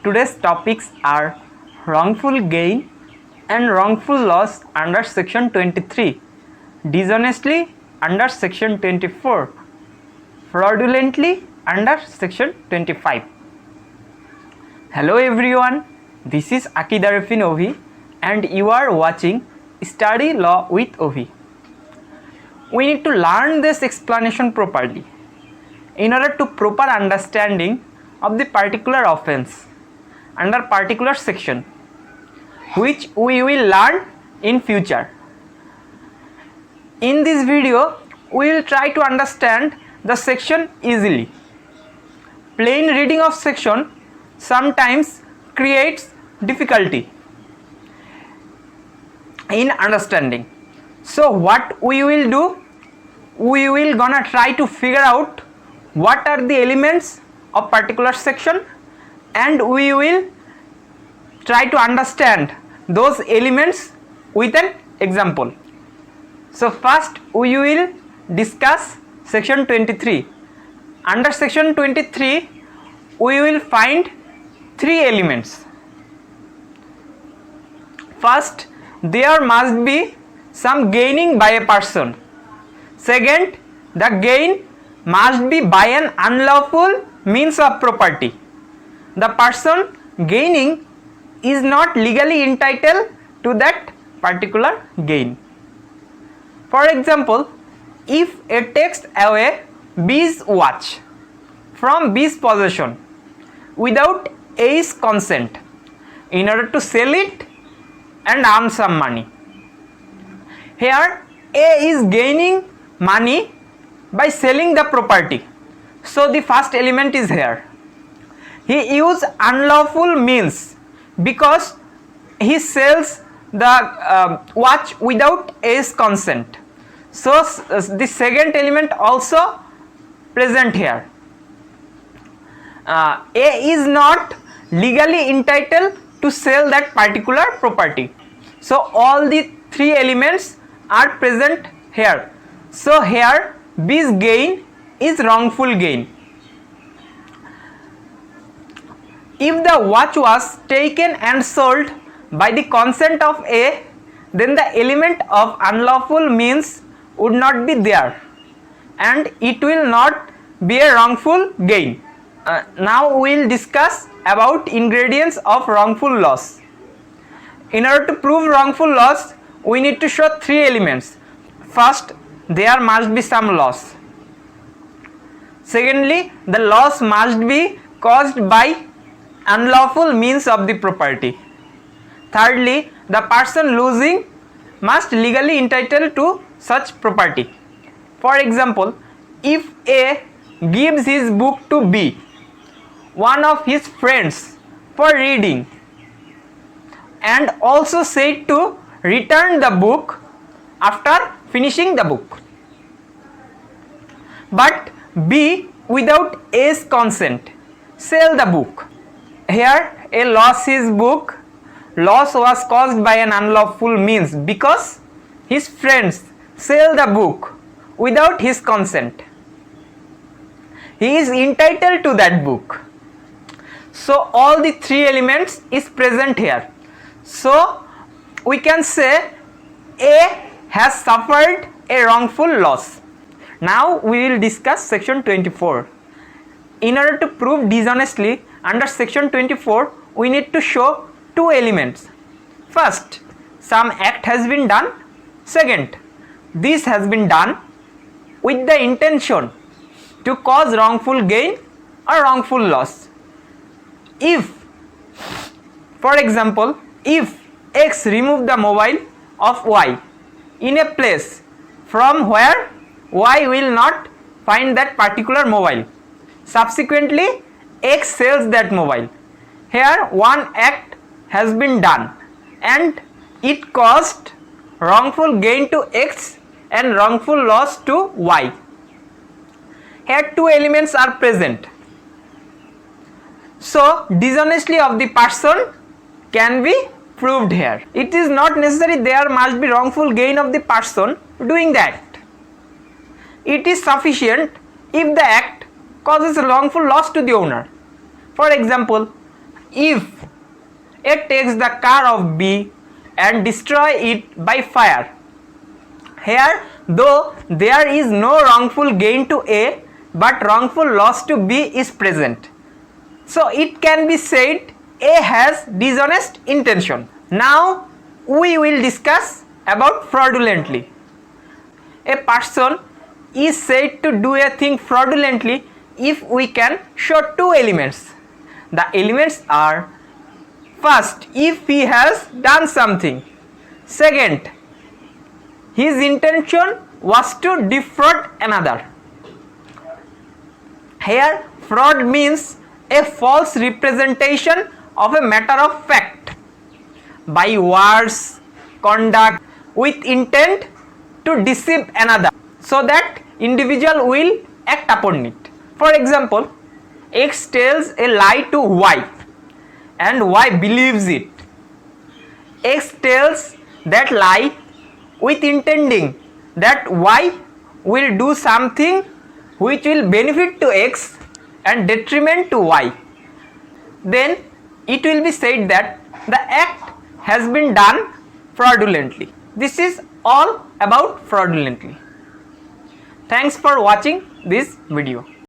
Today's topics are wrongful gain and wrongful loss under section 23, dishonestly under section 24, fraudulently under section 25. Hello everyone, this is Akid Arifin Ovi and you are watching Study Law with Ovi. We need to learn this explanation properly in order to proper understanding of the particular offense under particular section which we will learn in future. In this video we will try to understand the section easily. Plain reading of section sometimes creates difficulty in understanding. So what we will do, we will gonna try to figure out what are the elements of particular section and we will try to understand those elements with an example. So first we will discuss section 23. Under section 23 we will find three elements. First, there must be some gaining by a person. Second, the gain must be by an unlawful means of property. The person gaining is not legally entitled to that particular gain. For example, if A takes away B's watch from B's possession without A's consent in order to sell it and earn some money. Here A is gaining money by selling the property. So the first element is here. He used unlawful means because he sells the watch without A's consent. So the second element also present here. A is not legally entitled to sell that particular property. So all the three elements are present here. So here B's gain is wrongful gain. If the watch was taken and sold by the consent of A, then the element of unlawful means would not be there and it will not be a wrongful gain. Now we will discuss about ingredients of wrongful loss. In order to prove wrongful loss, we need to show three elements. First, there must be some loss. Secondly, the loss must be caused by unlawful means of the property. Thirdly, the person losing must legally entitled to such property. For example, if A gives his book to B, one of his friends, for reading and also said to return the book after finishing the book, but B without A's consent sell the book, here A lost his book. Loss was caused by an unlawful means because his friends sell the book without his consent. He is entitled to that book. So all the three elements is present here. So we can say A has suffered a wrongful loss. Now we will discuss section 24. In order to prove dishonestly under section 24, we need to show two elements. First, some act has been done. Second, this has been done with the intention to cause wrongful gain or wrongful loss. If, for example, if X remove the mobile of Y in a place from where Y will not find that particular mobile, subsequently X sells that mobile. Here one act has been done and it caused wrongful gain to X and wrongful loss to Y. Here two elements are present. So dishonestly of the person can be proved here. It is not necessary there must be wrongful gain of the person doing the act. It is sufficient if the act causes a wrongful loss to the owner. For example, If A takes the car of B and destroy it by fire, here though there is no wrongful gain to A but wrongful loss to B is present, so it can be said A has dishonest intention. Now we will discuss about fraudulently. A person is said to do a thing fraudulently if we can show two elements. The elements are: first, if he has done something; second, his intention was to defraud another. Here fraud means a false representation of a matter of fact by words, conduct, with intent to deceive another so that individual will act upon it. For example, X tells a lie to Y and Y believes it. X tells that lie with intending that Y will do something which will benefit to X and detriment to Y. Then it will be said that the act has been done fraudulently. This is all about fraudulently. Thanks for watching this video.